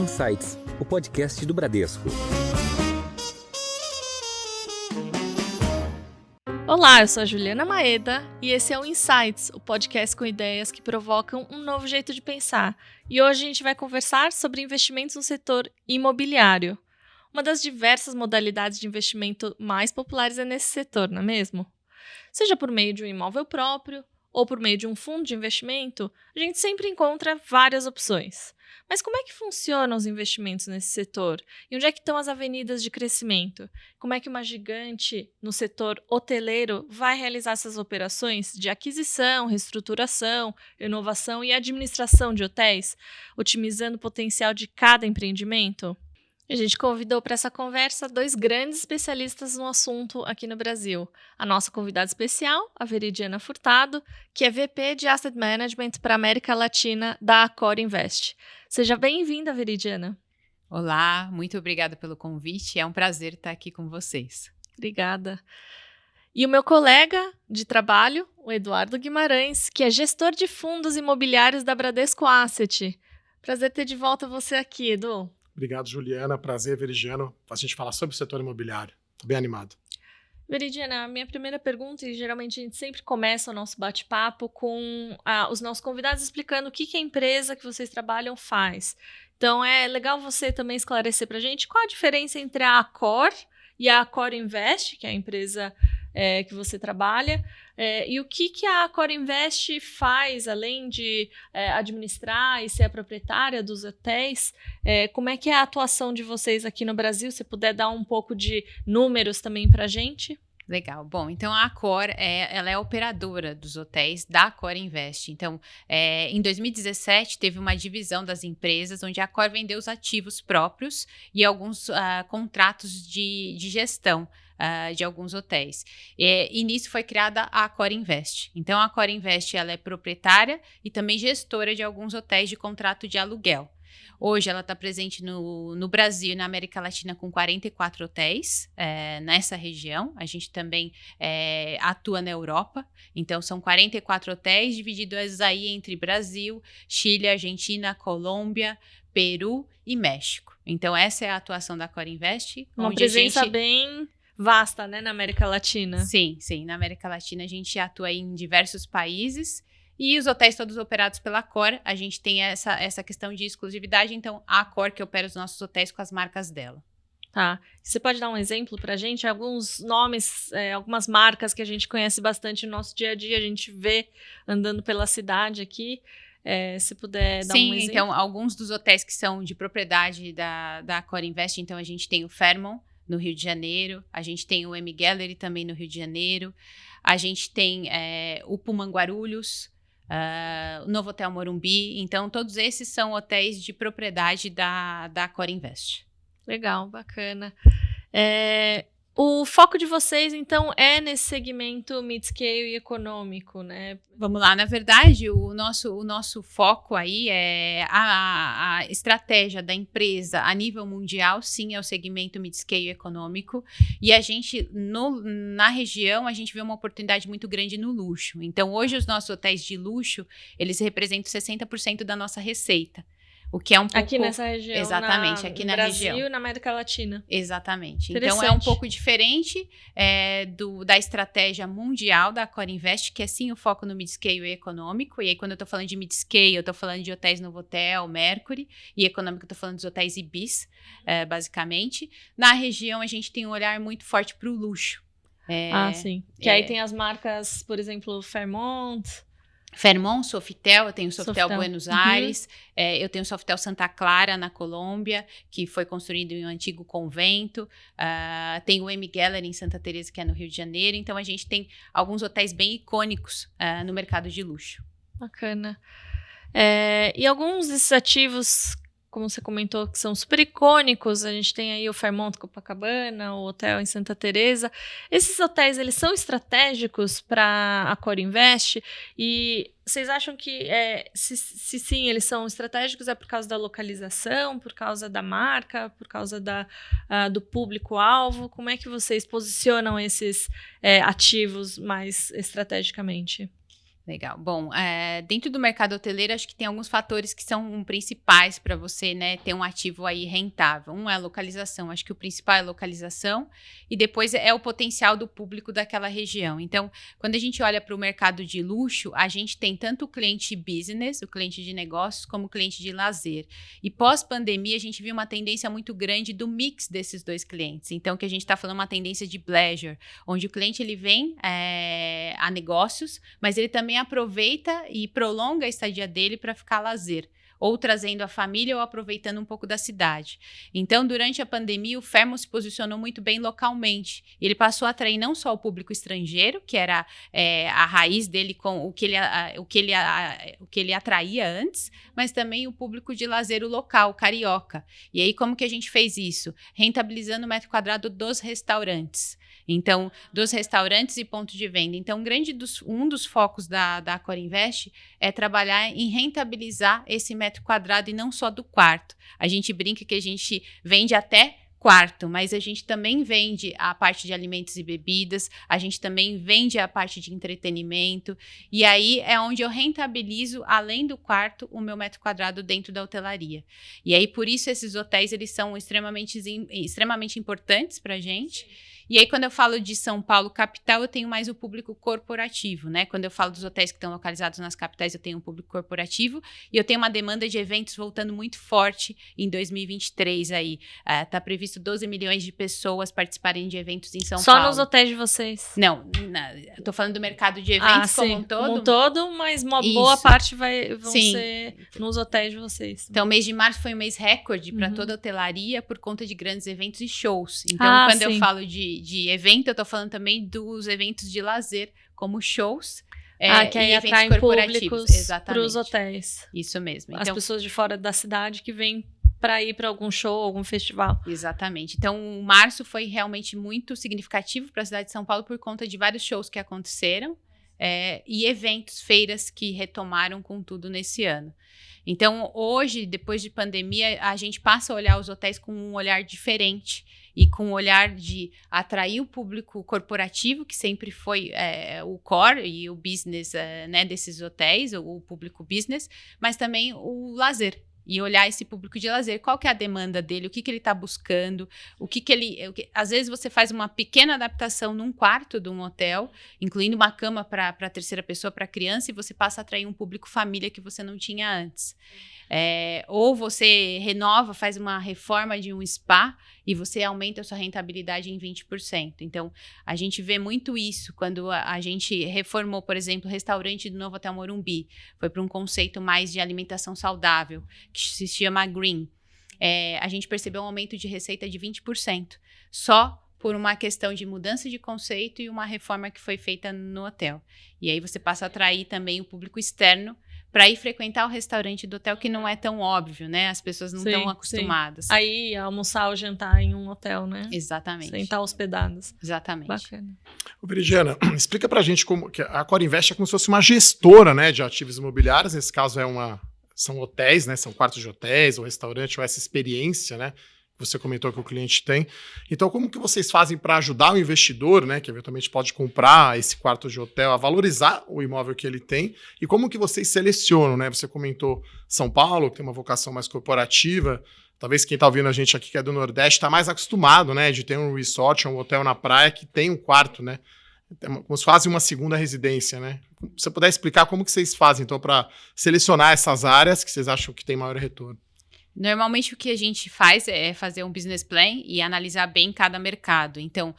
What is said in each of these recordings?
Insights, o podcast do Bradesco. Olá, eu sou a Juliana Maeda e esse é o Insights, o podcast com ideias que provocam um novo jeito de pensar. E hoje a gente vai conversar sobre investimentos no setor imobiliário. Uma das diversas modalidades de investimento mais populares é nesse setor, não é mesmo? Seja por meio de um imóvel próprio ou por meio de um fundo de investimento, a gente sempre encontra várias opções. Mas como é que funcionam os investimentos nesse setor? E onde é que estão as avenidas de crescimento? Como é que uma gigante no setor hoteleiro vai realizar essas operações de aquisição, reestruturação, renovação e administração de hotéis, otimizando o potencial de cada empreendimento? A gente convidou para essa conversa dois grandes especialistas no assunto aqui no Brasil. A nossa convidada especial, a Veridiana Furtado, que é VP de Asset Management para a América Latina da Accor Invest. Seja bem-vinda, Veridiana. Olá, muito obrigada pelo convite. É um prazer estar aqui com vocês. Obrigada. E o meu colega de trabalho, o Eduardo Guimarães, que é gestor de fundos imobiliários da Bradesco Asset. Prazer ter de volta você aqui, Edu. Obrigado, Juliana. Prazer, Veridiano, a gente falar sobre o setor imobiliário. Estou bem animado. Veridiana, a minha primeira pergunta, e geralmente a gente sempre começa o nosso bate-papo com os nossos convidados explicando o que a empresa que vocês trabalham faz. Então, é legal você também esclarecer para a gente qual a diferença entre a Accor e a Accor Invest, que é a empresa que você trabalha, e o que a Accor Invest faz, além de administrar e ser a proprietária dos hotéis, como é que é a atuação de vocês aqui no Brasil? Se puder dar um pouco de números também para a gente. Legal. Bom, então a Accor, ela é operadora dos hotéis da Accor Invest. Então, em 2017, teve uma divisão das empresas, onde a Accor vendeu os ativos próprios e alguns contratos de gestão de alguns hotéis. E nisso foi criada a Accor Invest. Então, a Accor Invest ela é proprietária e também gestora de alguns hotéis de contrato de aluguel. Hoje ela está presente no Brasil e na América Latina com 44 hotéis nessa região. A gente também atua na Europa. Então, são 44 hotéis divididos aí entre Brasil, Chile, Argentina, Colômbia, Peru e México. Então, essa é a atuação da Accor Invest. Uma presença bem vasta, né, na América Latina. Sim. Na América Latina a gente atua em diversos países. E os hotéis todos operados pela Accor, a gente tem essa questão de exclusividade, então a Accor que opera os nossos hotéis com as marcas dela. Tá. Você pode dar um exemplo pra gente? Alguns nomes, algumas marcas que a gente conhece bastante no nosso dia a dia, a gente vê andando pela cidade aqui. Se puder dar um exemplo. Sim, então alguns dos hotéis que são de propriedade da Accor Invest, então a gente tem o Fairmont, no Rio de Janeiro, a gente tem o M Gallery também no Rio de Janeiro, a gente tem o Pullman Guarulhos, o Novo Hotel Morumbi. Então, todos esses são hotéis de propriedade da Accor Invest. Legal, bacana. O foco de vocês, então, é nesse segmento mid-scale e econômico, né? Vamos lá, na verdade, o nosso foco aí é a estratégia da empresa a nível mundial, sim, é o segmento mid-scale e econômico, e a gente, na região, a gente vê uma oportunidade muito grande no luxo. Então, hoje, os nossos hotéis de luxo, eles representam 60% da nossa receita. O que é um pouco... Aqui nessa região. Exatamente, aqui na Brasil região. e na América Latina. Exatamente. Então, é um pouco diferente da estratégia mundial da Accor Invest, que é sim o foco no mid-scale e econômico. E aí, quando eu tô falando de mid-scale, eu tô falando de hotéis Novotel, Mercury, e econômico eu tô falando dos hotéis Ibis, basicamente. Na região, a gente tem um olhar muito forte para o luxo. Sim. Que aí tem as marcas, por exemplo, Fairmont, Sofitel, eu tenho o Sofitel Buenos Aires, eu tenho o Sofitel Santa Clara, na Colômbia, que foi construído em um antigo convento, tem o M Gallery em Santa Teresa, que é no Rio de Janeiro. Então, a gente tem alguns hotéis bem icônicos no mercado de luxo. Bacana. E alguns desses ativos, como você comentou, que são super icônicos, a gente tem aí o Fairmont Copacabana, o hotel em Santa Teresa. Esses hotéis, eles são estratégicos para a Accor Invest? E vocês acham que, se sim, eles são estratégicos, é por causa da localização, por causa da marca, por causa do público-alvo? Como é que vocês posicionam esses ativos mais estrategicamente? Legal. Bom, dentro do mercado hoteleiro, acho que tem alguns fatores que são principais para você, né, ter um ativo aí rentável. Um é a localização. Acho que o principal é a localização e depois é o potencial do público daquela região. Então, quando a gente olha para o mercado de luxo, a gente tem tanto o cliente business, o cliente de negócios, como o cliente de lazer. E pós-pandemia, a gente viu uma tendência muito grande do mix desses dois clientes. Então, que a gente está falando uma tendência de pleasure, onde o cliente ele vem a negócios, mas ele também aproveita e prolonga a estadia dele para ficar lazer, ou trazendo a família ou aproveitando um pouco da cidade. Então, durante a pandemia, o Fairmont se posicionou muito bem localmente. Ele passou a atrair não só o público estrangeiro, que era a raiz dele com o que ele atraía antes, mas também o público de lazer local, carioca. E aí, como que a gente fez isso? Rentabilizando o metro quadrado dos restaurantes. Então, dos restaurantes e pontos de venda. Então, um dos focos da Accor Invest é trabalhar em rentabilizar esse metro quadrado e não só do quarto. A gente brinca que a gente vende até quarto, mas a gente também vende a parte de alimentos e bebidas, a gente também vende a parte de entretenimento, e aí é onde eu rentabilizo, além do quarto, o meu metro quadrado dentro da hotelaria. E aí, por isso, esses hotéis, eles são extremamente importantes para a gente. E aí, quando eu falo de São Paulo capital, eu tenho mais o público corporativo, né? Quando eu falo dos hotéis que estão localizados nas capitais, eu tenho um público corporativo e eu tenho uma demanda de eventos voltando muito forte em 2023 aí. Tá previsto 12 milhões de pessoas participarem de eventos em São Paulo. Só nos hotéis de vocês? Não, eu tô falando do mercado de eventos como um todo. Como um todo, mas uma boa parte vão ser nos hotéis de vocês. Então, o mês de março foi um mês recorde para toda a hotelaria por conta de grandes eventos e shows. Então, quando eu falo de evento, eu tô falando também dos eventos de lazer, como shows que aí e eventos atraem corporativos. Públicos para os hotéis. Isso mesmo. As pessoas de fora da cidade que vêm para ir para algum show, algum festival. Exatamente. Então, março foi realmente muito significativo para a cidade de São Paulo por conta de vários shows que aconteceram e eventos, feiras que retomaram com tudo nesse ano. Então, hoje, depois de pandemia, a gente passa a olhar os hotéis com um olhar diferente e com um olhar de atrair o público corporativo, que sempre foi o core e o business desses hotéis, o público business, mas também o lazer. E olhar esse público de lazer, qual que é a demanda dele, o que ele está buscando, às vezes você faz uma pequena adaptação num quarto de um hotel, incluindo uma cama para a terceira pessoa, para criança, e você passa a atrair um público família que você não tinha antes. Ou você renova, faz uma reforma de um spa e você aumenta a sua rentabilidade em 20%. Então, a gente vê muito isso quando a gente reformou, por exemplo, o restaurante do Novo Hotel Morumbi. Foi para um conceito mais de alimentação saudável, que se chama Green. A gente percebeu um aumento de receita de 20%, só por uma questão de mudança de conceito e uma reforma que foi feita no hotel. E aí você passa a atrair também o público externo para ir frequentar o restaurante do hotel, que não é tão óbvio, né? As pessoas não estão acostumadas. Sim. Aí, almoçar ou jantar em um hotel, né? Exatamente. Sem estar hospedadas. Exatamente. Bacana. Viridiana, explica pra gente como que a Accor Invest é como se fosse uma gestora, né, de ativos imobiliários. Nesse caso são hotéis, né? São quartos de hotéis, ou restaurante, ou essa experiência, né? Você comentou que o cliente tem. Então, como que vocês fazem para ajudar o investidor, né, que eventualmente pode comprar esse quarto de hotel, a valorizar o imóvel que ele tem? E como que vocês selecionam, né? Você comentou São Paulo, que tem uma vocação mais corporativa. Talvez quem está ouvindo a gente aqui, que é do Nordeste, está mais acostumado, né, de ter um resort, um hotel na praia que tem um quarto, né? Como se fazem uma segunda residência, né? Se você puder explicar como que vocês fazem, então, para selecionar essas áreas que vocês acham que tem maior retorno. Normalmente o que a gente faz é fazer um business plan e analisar bem cada mercado. Então,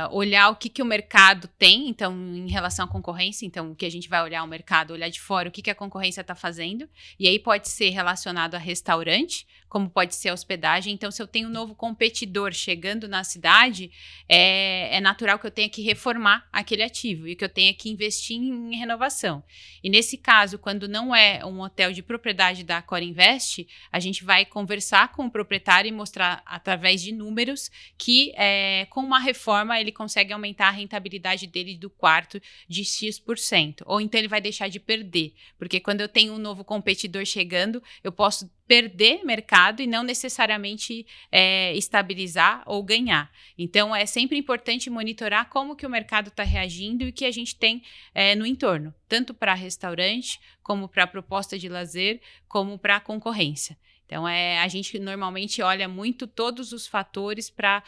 olhar o que o mercado tem, então, em relação à concorrência. Então, o que a gente vai olhar o mercado, olhar de fora, o que a concorrência está fazendo. E aí pode ser relacionado a restaurante, como pode ser a hospedagem. Então, se eu tenho um novo competidor chegando na cidade, é natural que eu tenha que reformar aquele ativo e que eu tenha que investir em renovação. E nesse caso, quando não é um hotel de propriedade da Accor Invest, a gente vai conversar com o proprietário e mostrar através de números que com uma reforma ele consegue aumentar a rentabilidade dele do quarto de X%. Ou então ele vai deixar de perder, porque quando eu tenho um novo competidor chegando, eu posso perder mercado e não necessariamente estabilizar ou ganhar. Então, é sempre importante monitorar como que o mercado está reagindo e o que a gente tem no entorno, tanto para restaurante, como para proposta de lazer, como para concorrência. Então, a gente normalmente olha muito todos os fatores para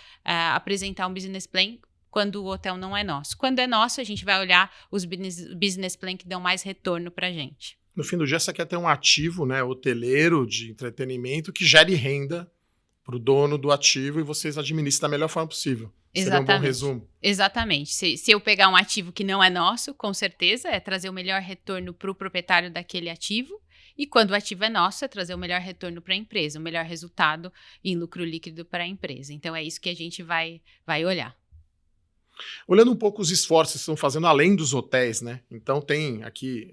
apresentar um business plan quando o hotel não é nosso. Quando é nosso, a gente vai olhar os business plan que dão mais retorno para a gente. No fim do dia, você quer ter um ativo, né, hoteleiro de entretenimento que gere renda para o dono do ativo e vocês administram da melhor forma possível. Exatamente. Seria um bom resumo. Exatamente. Se eu pegar um ativo que não é nosso, com certeza é trazer o melhor retorno para o proprietário daquele ativo. E quando o ativo é nosso, é trazer o melhor retorno para a empresa, o melhor resultado em lucro líquido para a empresa. Então, é isso que a gente vai olhar. Olhando um pouco os esforços que estão fazendo além dos hotéis, né? Então tem aqui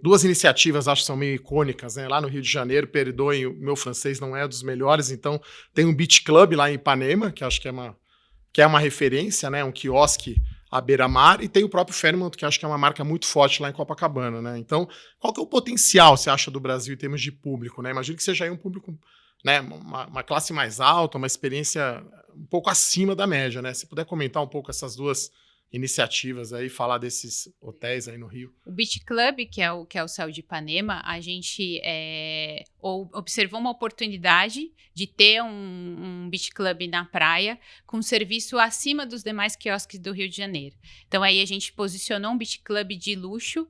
duas iniciativas, acho que são meio icônicas, né? Lá no Rio de Janeiro, perdoem, o meu francês não é dos melhores, então tem um beach club lá em Ipanema, que acho que é uma referência, né? Um quiosque à beira-mar, e tem o próprio Fairmont, que acho que é uma marca muito forte lá em Copacabana, né? Então, qual que é o potencial, você acha, do Brasil em termos de público, né? Imagino que seja aí um público, né, uma classe mais alta, uma experiência um pouco acima da média, né? Se puder comentar um pouco essas duas iniciativas aí, falar desses hotéis aí no Rio. O Beach Club, que é o Céu de Ipanema, a gente observou uma oportunidade de ter um Beach Club na praia com serviço acima dos demais quiosques do Rio de Janeiro. Então, aí a gente posicionou um Beach Club de luxo,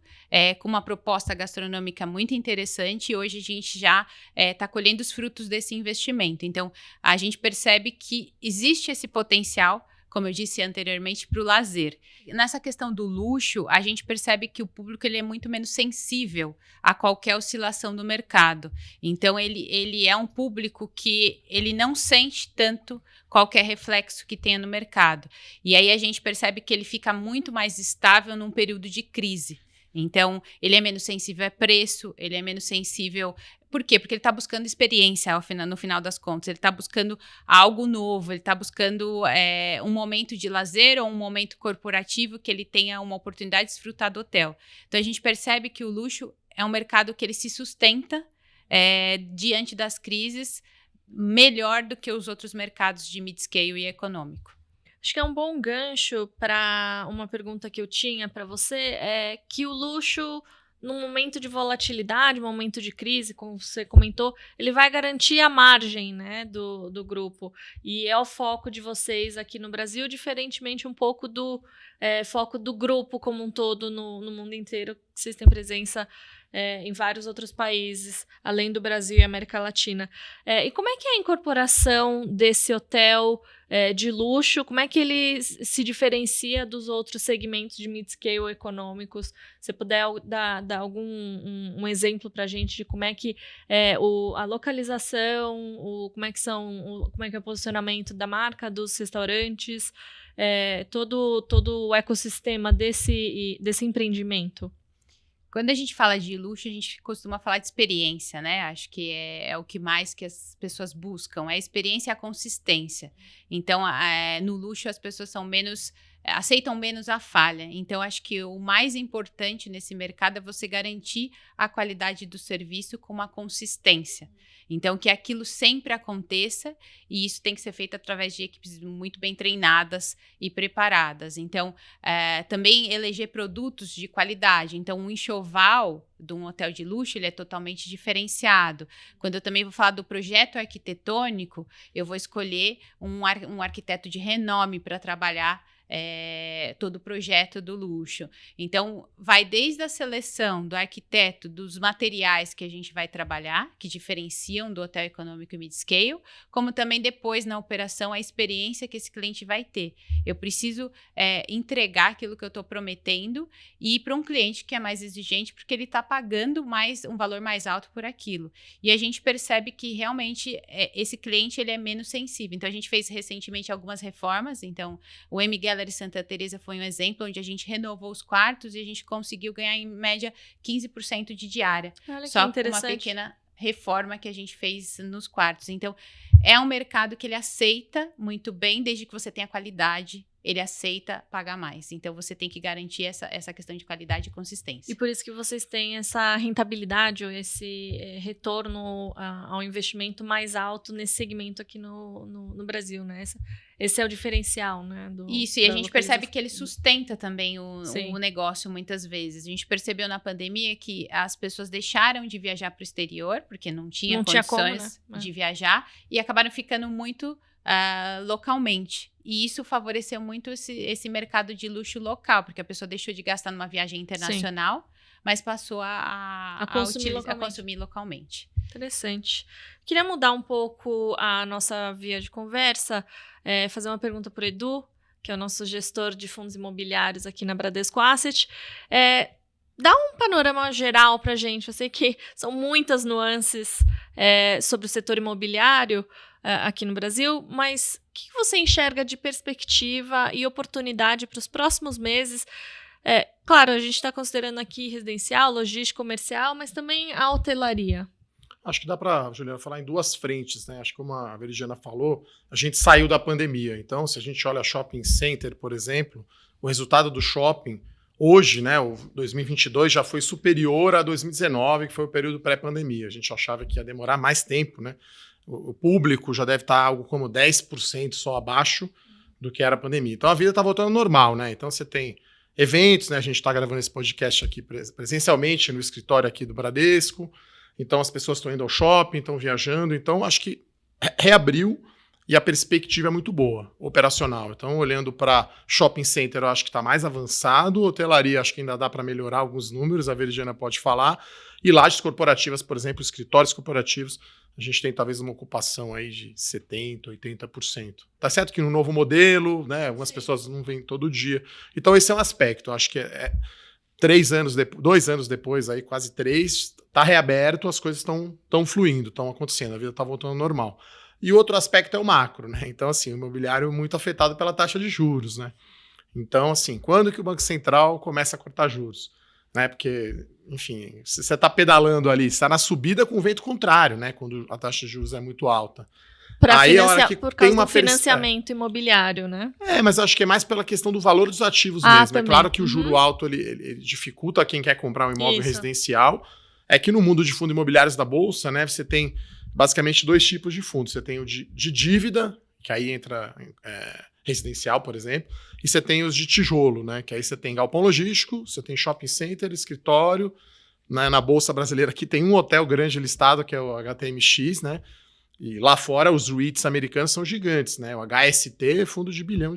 com uma proposta gastronômica muito interessante, e hoje a gente já está colhendo os frutos desse investimento. Então, a gente percebe que existe esse potencial, como eu disse anteriormente, para o lazer. Nessa questão do luxo, a gente percebe que o público ele é muito menos sensível a qualquer oscilação do mercado. Então, ele é um público que ele não sente tanto qualquer reflexo que tenha no mercado. E aí a gente percebe que ele fica muito mais estável num período de crise. Então, ele é menos sensível a preço, ele é menos sensível... Por quê? Porque ele está buscando experiência no final das contas, ele está buscando algo novo, ele está buscando um momento de lazer ou um momento corporativo que ele tenha uma oportunidade de desfrutar do hotel. Então, a gente percebe que o luxo é um mercado que ele se sustenta diante das crises melhor do que os outros mercados de mid-scale e econômico. Acho que é um bom gancho para uma pergunta que eu tinha para você, é que o luxo, num momento de volatilidade, um momento de crise, como você comentou, ele vai garantir a margem, né, do grupo. E é o foco de vocês aqui no Brasil, diferentemente um pouco do foco do grupo como um todo no mundo inteiro, que vocês têm presença em vários outros países, além do Brasil e América Latina. E como é que é a incorporação desse hotel de luxo? Como é que ele se diferencia dos outros segmentos de mid-scale econômicos? Se puder dar um exemplo para a gente de como é que a localização, como é que é o posicionamento da marca, dos restaurantes, todo o ecossistema desse empreendimento. Quando a gente fala de luxo, a gente costuma falar de experiência, né? Acho que é o que mais que as pessoas buscam, é a experiência e a consistência. Então, no luxo, as pessoas aceitam menos a falha. Então, acho que o mais importante nesse mercado é você garantir a qualidade do serviço com uma consistência. Então, que aquilo sempre aconteça, e isso tem que ser feito através de equipes muito bem treinadas e preparadas. Então, também eleger produtos de qualidade. Então, um enxoval de um hotel de luxo, ele é totalmente diferenciado. Quando eu também vou falar do projeto arquitetônico, eu vou escolher um arquiteto de renome para trabalhar todo o projeto do luxo. Então, vai desde a seleção do arquiteto, dos materiais que a gente vai trabalhar, que diferenciam do hotel econômico e mid-scale, como também depois na operação a experiência que esse cliente vai ter. Eu preciso entregar aquilo que eu estou prometendo e ir para um cliente que é mais exigente, porque ele está pagando um valor mais alto por aquilo. E a gente percebe que realmente esse cliente ele é menos sensível. Então, a gente fez recentemente algumas reformas. Então, o M. Geller e Santa Teresa foi um exemplo onde a gente renovou os quartos e a gente conseguiu ganhar em média 15% de diária. Olha, só que com uma pequena reforma que a gente fez nos quartos. Então, é um mercado que ele aceita muito bem, desde que você tenha qualidade, ele aceita pagar mais. Então, você tem que garantir essa questão de qualidade e consistência. E por isso que vocês têm essa rentabilidade ou esse retorno ao investimento mais alto nesse segmento aqui no Brasil, né? Esse é o diferencial, né? Isso, e a gente percebe que ele sustenta também o negócio muitas vezes. A gente percebeu na pandemia que as pessoas deixaram de viajar para o exterior, porque não tinha condições de viajar, e acabaram ficando muito localmente. E isso favoreceu muito esse mercado de luxo local, porque a pessoa deixou de gastar numa viagem internacional, mas passou a consumir localmente. Interessante. Queria mudar um pouco a nossa via de conversa, fazer uma pergunta para o Edu, que é o nosso gestor de fundos imobiliários aqui na Bradesco Asset. Dá um panorama geral para a gente. Eu sei que são muitas nuances sobre o setor imobiliário aqui no Brasil, mas o que você enxerga de perspectiva e oportunidade para os próximos meses? Claro, a gente está considerando aqui residencial, logística, comercial, mas também a hotelaria. Acho que dá para, Juliana, falar em duas frentes, né? Acho que como a Veridiana falou, a gente saiu da pandemia. Então, se a gente olha shopping center, por exemplo, o resultado do shopping hoje, né, o 2022 já foi superior a 2019, que foi o período pré-pandemia. A gente achava que ia demorar mais tempo, né? O público já deve estar algo como 10% só abaixo do que era a pandemia. Então a vida está voltando ao normal, né? Então você tem eventos, né? A gente está gravando esse podcast aqui presencialmente no escritório aqui do Bradesco. Então as pessoas estão indo ao shopping, estão viajando. Então acho que reabriu e a perspectiva é muito boa, operacional. Então olhando para shopping center, eu acho que está mais avançado. Hotelaria, acho que ainda dá para melhorar alguns números, a Veridiana pode falar. E lajes corporativas, por exemplo, escritórios corporativos, a gente tem talvez uma ocupação aí de 70%, 80%. Tá certo que no novo modelo, né, algumas pessoas não vêm todo dia. Então esse é um aspecto. Eu acho que 2 anos depois, aí, quase 3, tá reaberto, as coisas estão fluindo, estão acontecendo, a vida está voltando ao normal. E outro aspecto é o macro, né? Então, assim, o imobiliário é muito afetado pela taxa de juros, né? Então, assim, quando que o Banco Central começa a cortar juros? Né? Porque, enfim, se você está pedalando ali, você está na subida com o vento contrário, né? Quando a taxa de juros é muito alta. Aí a hora que por causa do financiamento imobiliário, né? Mas acho que é mais pela questão do valor dos ativos mesmo. Também. É claro que o juro alto ele dificulta quem quer comprar um imóvel residencial. É que no mundo de fundos imobiliários da Bolsa, né, você tem basicamente 2 tipos de fundos. Você tem o de dívida, que aí entra residencial, por exemplo, e você tem os de tijolo, né, que aí você tem galpão logístico, você tem shopping center, escritório. Né, na Bolsa Brasileira aqui tem um hotel grande listado, que é o HTMX, né? E lá fora os REITs americanos são gigantes, né? O HST é fundo de $1 bilhão,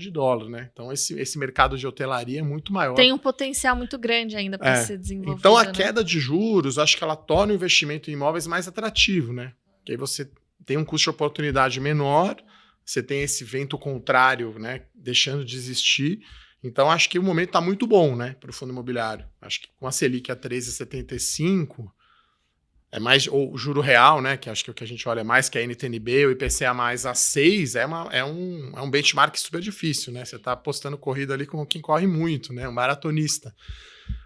né? Então esse mercado de hotelaria é muito maior. Tem um potencial muito grande ainda para ser desenvolvido. Então a queda de juros, acho que ela torna o investimento em imóveis mais atrativo, né? Porque aí você tem um custo de oportunidade menor, você tem esse vento contrário, né? Deixando de existir. Então acho que o momento está muito bom, né? Para o fundo imobiliário. Acho que com a Selic a 13,75... é mais, ou o juro real, né, que acho que o que a gente olha mais, que é a NTNB, o IPCA mais a 6, é um benchmark super difícil, né? Você está apostando corrida ali com quem corre muito, né? Um maratonista.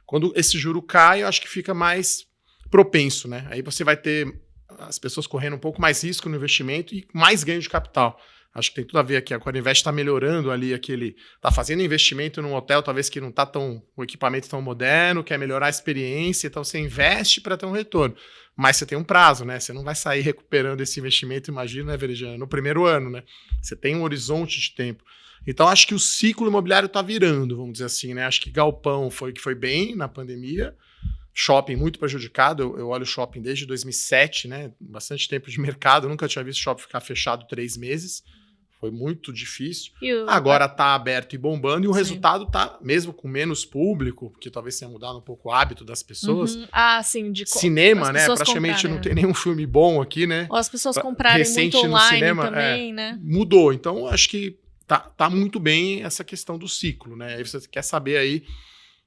Quando esse juro cai, eu acho que fica mais propenso, né? Aí você vai ter as pessoas correndo um pouco mais risco no investimento e mais ganho de capital. Acho que tem tudo a ver aqui. A Corinvest está melhorando ali está fazendo investimento num hotel, talvez que não está o equipamento tão moderno, quer melhorar a experiência, então você investe para ter um retorno. Mas você tem um prazo, né? Você não vai sair recuperando esse investimento, imagina, né, Veridiana, no primeiro ano, né? Você tem um horizonte de tempo. Então, acho que o ciclo imobiliário está virando, vamos dizer assim, né? Acho que galpão foi bem na pandemia, shopping muito prejudicado. Eu olho o shopping desde 2007, né? Bastante tempo de mercado, eu nunca tinha visto shopping ficar fechado 3 meses. Foi muito difícil. Agora está aberto e bombando, e o resultado está, mesmo com menos público, porque talvez tenha mudado um pouco o hábito das pessoas. Sim, cinema, né? Praticamente não tem nenhum filme bom aqui, né? Ou as pessoas comprarem muito online também, né? Mudou. Então, acho que tá muito bem essa questão do ciclo, né? Aí você quer saber aí,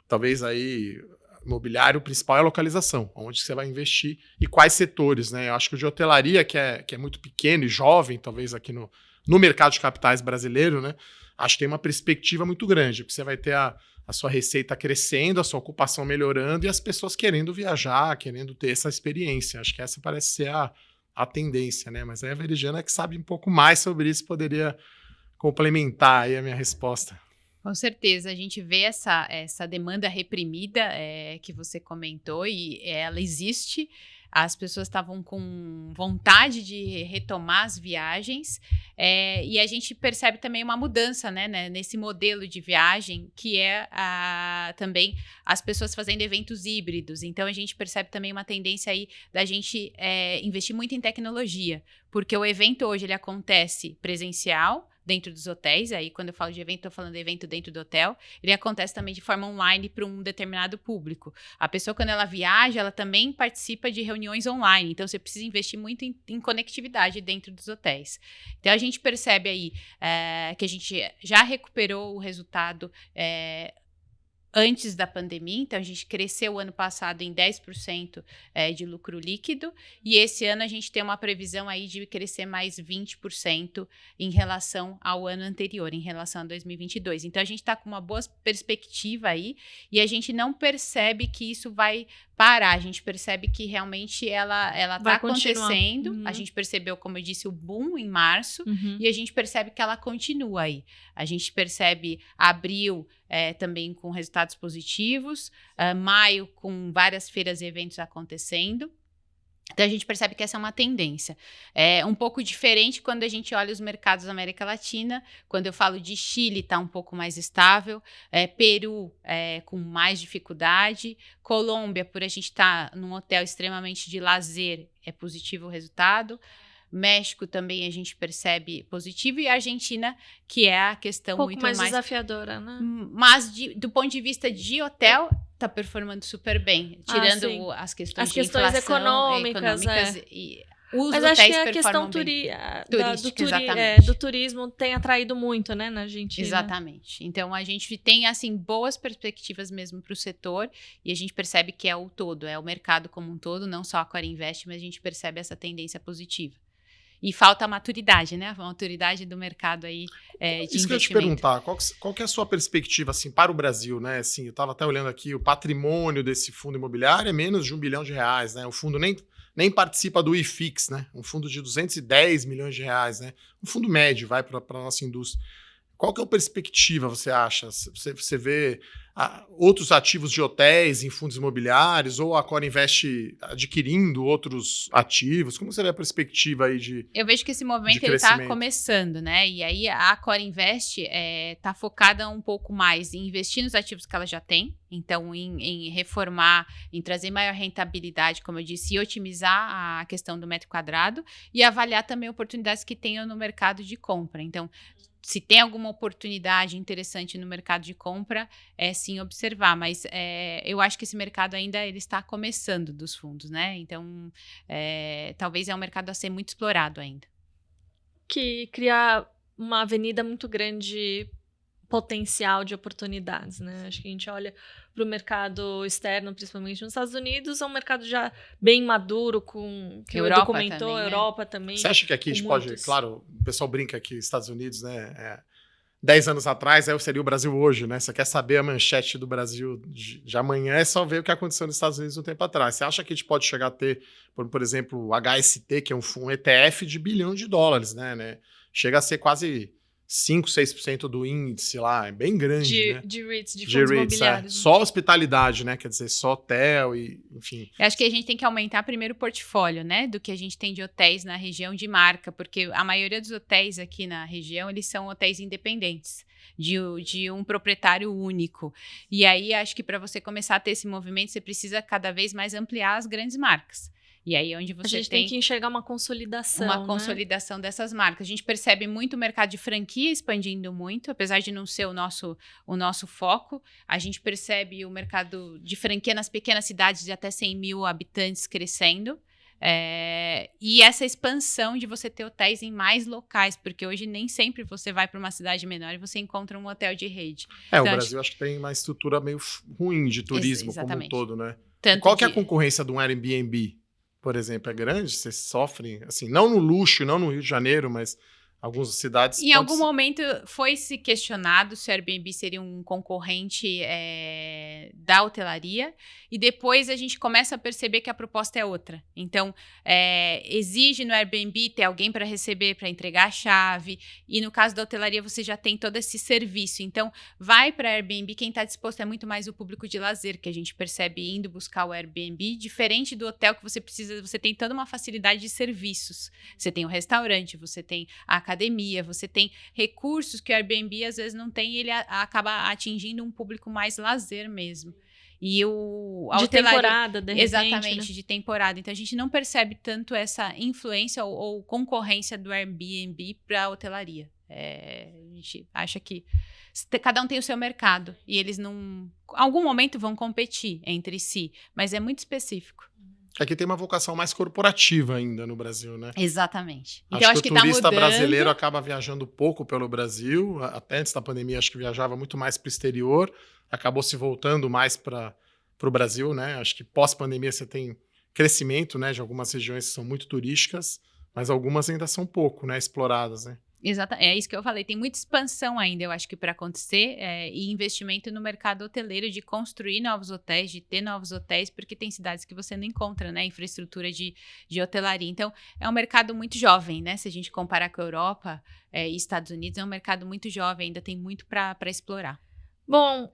talvez aí, imobiliário principal é a localização, onde você vai investir e quais setores, né? Eu acho que o de hotelaria, que é muito pequeno e jovem, talvez aqui no mercado de capitais brasileiro, né? Acho que tem uma perspectiva muito grande, porque você vai ter a sua receita crescendo, a sua ocupação melhorando e as pessoas querendo viajar, querendo ter essa experiência. Acho que essa parece ser a tendência, né? Mas aí a Veridiana que sabe um pouco mais sobre isso, poderia complementar aí a minha resposta. Com certeza, a gente vê essa demanda reprimida que você comentou e ela existe. As pessoas estavam com vontade de retomar as viagens e a gente percebe também uma mudança, né, nesse modelo de viagem, que é também as pessoas fazendo eventos híbridos. Então, a gente percebe também uma tendência aí da gente investir muito em tecnologia, porque o evento hoje ele acontece presencial, dentro dos hotéis, aí quando eu falo de evento, estou falando de evento dentro do hotel, ele acontece também de forma online para um determinado público. A pessoa, quando ela viaja, ela também participa de reuniões online, então você precisa investir muito em conectividade dentro dos hotéis. Então a gente percebe aí que a gente já recuperou o resultado antes da pandemia, então a gente cresceu o ano passado em 10% de lucro líquido, e esse ano a gente tem uma previsão aí de crescer mais 20% em relação ao ano anterior, em relação a 2022. Então a gente está com uma boa perspectiva aí, e a gente não percebe que isso vai parar, a gente percebe que realmente ela está acontecendo. Uhum. A gente percebeu, como eu disse, o boom em março, e a gente percebe que ela continua aí. A gente percebe abril também com resultados positivos, maio com várias feiras e eventos acontecendo. Então, a gente percebe que essa é uma tendência. É um pouco diferente quando a gente olha os mercados da América Latina. Quando eu falo de Chile, está um pouco mais estável. Peru, com mais dificuldade. Colômbia, por a gente estar num hotel extremamente de lazer, é positivo o resultado. México também a gente percebe positivo. E a Argentina, que é a questão muito mais desafiadora, né? Mas, do ponto de vista de hotel, está performando super bem, tirando as questões de inflação, econômicas e os mas hotéis acho que a questão do turismo tem atraído muito, né, na Argentina. Exatamente. Então, a gente tem, assim, boas perspectivas mesmo para o setor, e a gente percebe que é o todo, é o mercado como um todo, não só a Accor Invest, mas a gente percebe essa tendência positiva. E falta a maturidade, né? A maturidade do mercado aí de Isso investimento. que eu ia te perguntar, qual que é a sua perspectiva assim, para o Brasil, né? Assim, eu estava até olhando aqui, o patrimônio desse fundo imobiliário é menos de R$1 bilhão, né? O fundo nem participa do IFIX, né? Um fundo de 210 milhões de reais, né? Um fundo médio, vai para a nossa indústria. Qual que é a perspectiva, você acha? Você vê outros ativos de hotéis em fundos imobiliários ou a Accor Invest adquirindo outros ativos? Como você vê a perspectiva aí de Eu vejo que esse movimento está começando, né? E aí a Accor Invest está focada um pouco mais em investir nos ativos que ela já tem, então em reformar, em trazer maior rentabilidade, como eu disse, e otimizar a questão do metro quadrado e avaliar também oportunidades que tenham no mercado de compra. Então, se tem alguma oportunidade interessante no mercado de compra, sim observar, mas eu acho que esse mercado ainda ele está começando dos fundos, né? Então, talvez é um mercado a ser muito explorado ainda. Que cria uma avenida muito grande potencial de oportunidades, né? Acho que a gente olha para o mercado externo, principalmente nos Estados Unidos, é um mercado já bem maduro, que o Edu comentou, também, né? Europa também. Você acha que aqui a gente pode, claro, o pessoal brinca que Estados Unidos, né, 10 anos atrás seria o Brasil hoje, né? Você quer saber a manchete do Brasil de amanhã, é só ver o que aconteceu nos Estados Unidos um tempo atrás. Você acha que a gente pode chegar a ter, por exemplo, o HST, que é um ETF de $1 bilhão, né? Chega a ser quase 5, 6% do índice lá, é bem grande, né? De REITs, de fundos imobiliários. Só hospitalidade, né? Quer dizer, só hotel e, enfim. Eu acho que a gente tem que aumentar primeiro o portfólio, né? Do que a gente tem de hotéis na região de marca, porque a maioria dos hotéis aqui na região, eles são hotéis independentes, de um proprietário único. E aí, acho que para você começar a ter esse movimento, você precisa cada vez mais ampliar as grandes marcas. E aí onde você a gente tem que enxergar uma consolidação, uma consolidação dessas marcas. A gente percebe muito o mercado de franquia expandindo muito, apesar de não ser o nosso foco. A gente percebe o mercado de franquia nas pequenas cidades de até 100 mil habitantes crescendo. E essa expansão de você ter hotéis em mais locais, porque hoje nem sempre você vai para uma cidade menor e você encontra um hotel de rede. Então, o Brasil acho que tem uma estrutura meio ruim de turismo como um todo, né? Qual que é a concorrência de um Airbnb? Por exemplo, é grande? Vocês sofrem, assim, não no luxo, não no Rio de Janeiro, mas Algumas cidades... Em algum momento foi se questionado se o Airbnb seria um concorrente da hotelaria, e depois a gente começa a perceber que a proposta é outra. Então, exige no Airbnb ter alguém para receber, para entregar a chave, e no caso da hotelaria você já tem todo esse serviço. Então, vai para Airbnb quem está disposto, é muito mais o público de lazer, que a gente percebe indo buscar o Airbnb, diferente do hotel que você tem toda uma facilidade de serviços. Você tem o restaurante, você tem a academia, você tem recursos que o Airbnb às vezes não tem, e ele acaba atingindo um público mais lazer mesmo. E a hotelaria, temporada, de repente, exatamente, né? De temporada. Então, a gente não percebe tanto essa influência ou concorrência do Airbnb para a hotelaria. A gente acha que cada um tem o seu mercado e eles não... Em algum momento vão competir entre si, mas é muito específico. Aqui tem uma vocação mais corporativa ainda no Brasil, né? Exatamente. Então, acho que o turista brasileiro acaba viajando pouco pelo Brasil. Até antes da pandemia, acho que viajava muito mais para o exterior. Acabou se voltando mais para o Brasil, né? Acho que pós-pandemia você tem crescimento, né, de algumas regiões que são muito turísticas, mas algumas ainda são pouco, né, exploradas, né? Exato, é isso que eu falei, tem muita expansão ainda, eu acho que para acontecer, e investimento no mercado hoteleiro, de construir novos hotéis, de ter novos hotéis, porque tem cidades que você não encontra, né, infraestrutura de hotelaria. Então, é um mercado muito jovem, né, se a gente comparar com a Europa e Estados Unidos, é um mercado muito jovem, ainda tem muito para explorar. Bom,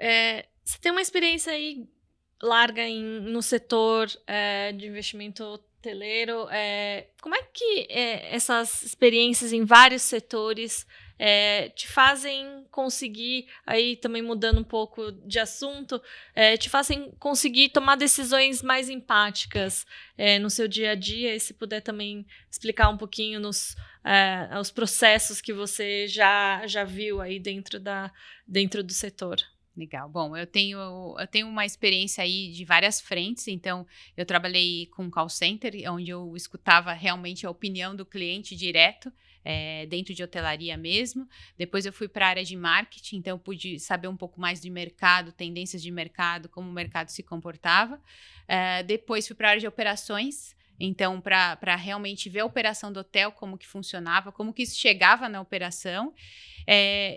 você tem uma experiência aí larga no setor de investimento hoteleiro. Como é que essas experiências em vários setores te fazem conseguir, aí também mudando um pouco de assunto, te fazem conseguir tomar decisões mais empáticas no seu dia a dia? E se puder também explicar um pouquinho os processos que você já viu aí dentro do setor. Legal. Bom, eu tenho uma experiência aí de várias frentes. Então, eu trabalhei com call center, onde eu escutava realmente a opinião do cliente direto, dentro de hotelaria mesmo. Depois eu fui para a área de marketing, então eu pude saber um pouco mais de mercado, tendências de mercado, como o mercado se comportava. Depois fui para a área de operações. Então, para realmente ver a operação do hotel, como que funcionava, como que isso chegava na operação,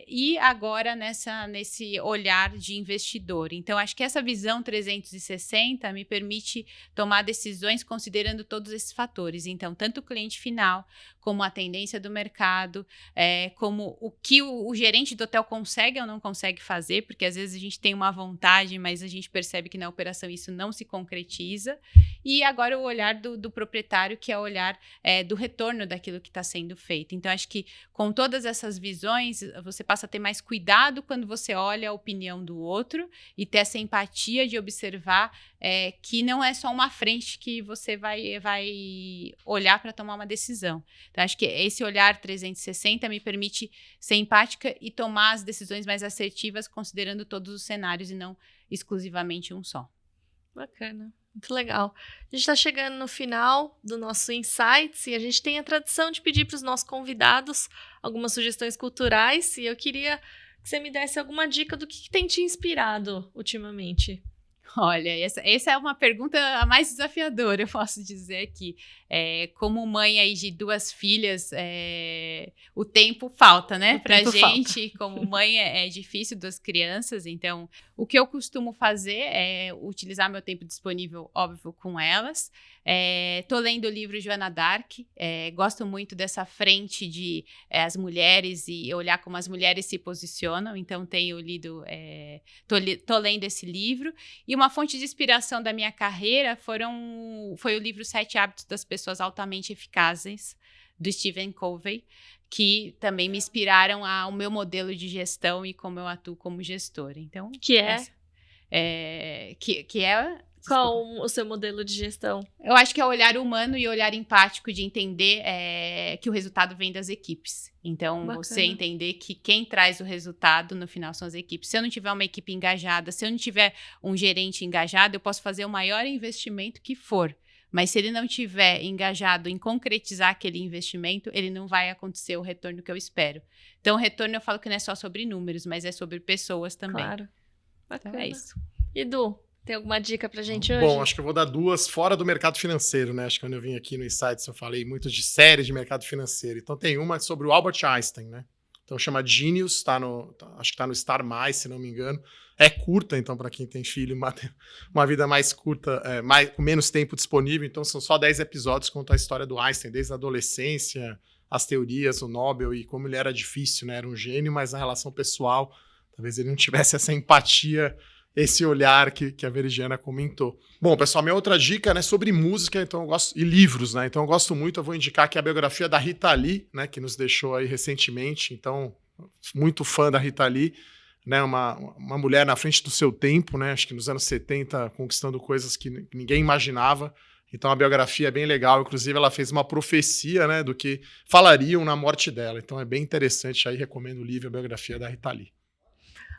e agora nesse olhar de investidor. Então, acho que essa visão 360 me permite tomar decisões considerando todos esses fatores. Então, tanto o cliente final, como a tendência do mercado, como o que o gerente do hotel consegue ou não consegue fazer, porque às vezes a gente tem uma vontade, mas a gente percebe que na operação isso não se concretiza. E agora o olhar do proprietário, que é o olhar do retorno daquilo que está sendo feito. Então, acho que com todas essas visões, você passa a ter mais cuidado quando você olha a opinião do outro e ter essa empatia de observar que não é só uma frente que você vai olhar para tomar uma decisão. Então, acho que esse olhar 360 me permite ser empática e tomar as decisões mais assertivas, considerando todos os cenários e não exclusivamente um só. Bacana. Muito legal. A gente está chegando no final do nosso Insights e a gente tem a tradição de pedir para os nossos convidados algumas sugestões culturais, e eu queria que você me desse alguma dica do que tem te inspirado ultimamente. Olha, essa é uma pergunta a mais desafiadora, eu posso dizer aqui. Como mãe aí de 2 filhas, o tempo falta, né? Pra gente, como mãe, é difícil, 2 crianças. Então, o que eu costumo fazer é utilizar meu tempo disponível, óbvio, com elas. Tô lendo o livro Joana d'Arc, gosto muito dessa frente de as mulheres e olhar como as mulheres se posicionam. Então, tenho lido, tô lendo esse livro. E uma fonte de inspiração da minha carreira foi o livro 7 Hábitos das Pessoas Altamente Eficazes, do Stephen Covey, que também me inspiraram ao meu modelo de gestão e como eu atuo como gestora. Então, que é... Qual o seu modelo de gestão? Eu acho que é o olhar humano e o olhar empático de entender que o resultado vem das equipes. Então, bacana. Você entender que quem traz o resultado no final são as equipes. Se eu não tiver uma equipe engajada, se eu não tiver um gerente engajado, eu posso fazer o maior investimento que for. Mas se ele não tiver engajado em concretizar aquele investimento, ele não vai acontecer o retorno que eu espero. Então, o retorno eu falo que não é só sobre números, mas é sobre pessoas também. Claro. Bacana. Então, é isso. Edu, Tem alguma dica pra gente hoje? Bom, acho que eu vou dar 2 fora do mercado financeiro, né? Acho que quando eu vim aqui no Insights eu falei muito de série de mercado financeiro. Então tem uma sobre o Albert Einstein, né? Então chama Genius, acho que tá no Star+, se não me engano. É curta, então, para quem tem filho, uma vida mais curta, com menos tempo disponível. Então são só 10 episódios que contam a história do Einstein, desde a adolescência, as teorias, o Nobel e como ele era difícil, né? Era um gênio, mas na relação pessoal, talvez ele não tivesse essa empatia, esse olhar que a Veridiana comentou. Bom, pessoal, minha outra dica, né, sobre música, então eu gosto, e livros, né? Então eu gosto muito, eu vou indicar aqui a biografia da Rita Lee, né, que nos deixou aí recentemente. Então, muito fã da Rita Lee, né, uma mulher na frente do seu tempo, né? Acho que nos anos 70 conquistando coisas que ninguém imaginava. Então a biografia é bem legal, inclusive ela fez uma profecia, né, do que falariam na morte dela. Então é bem interessante, aí recomendo o livro, a biografia da Rita Lee.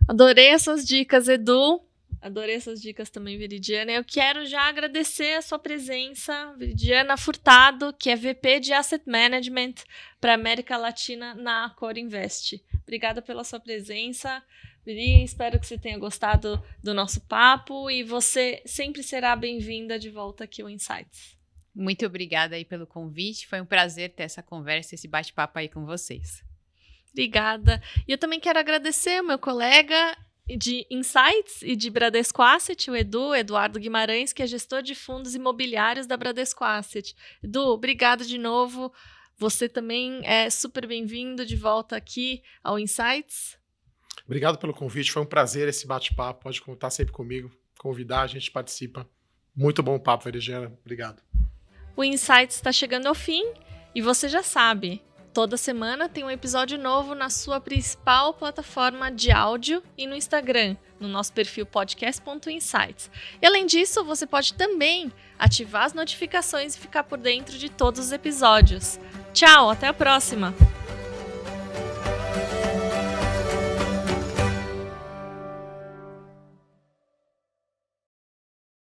Adorei essas dicas, Edu. Adorei essas dicas também, Veridiana. Eu quero já agradecer a sua presença, Veridiana Furtado, que é VP de Asset Management para América Latina na Accor Invest. Obrigada pela sua presença, Viri. Espero que você tenha gostado do nosso papo e você sempre será bem-vinda de volta aqui ao Insights. Muito obrigada aí pelo convite. Foi um prazer ter essa conversa, esse bate-papo aí com vocês. Obrigada. E eu também quero agradecer ao meu colega de Insights e de Bradesco Asset, o Eduardo Guimarães, que é gestor de fundos imobiliários da Bradesco Asset. Edu, obrigado de novo. Você também é super bem-vindo de volta aqui ao Insights. Obrigado pelo convite, foi um prazer esse bate-papo. Pode contar sempre comigo, convidar, a gente participa. Muito bom papo, Veridiana. Obrigado. O Insights está chegando ao fim e você já sabe, toda semana tem um episódio novo na sua principal plataforma de áudio e no Instagram, no nosso perfil podcast.insights. E além disso, você pode também ativar as notificações e ficar por dentro de todos os episódios. Tchau, até a próxima!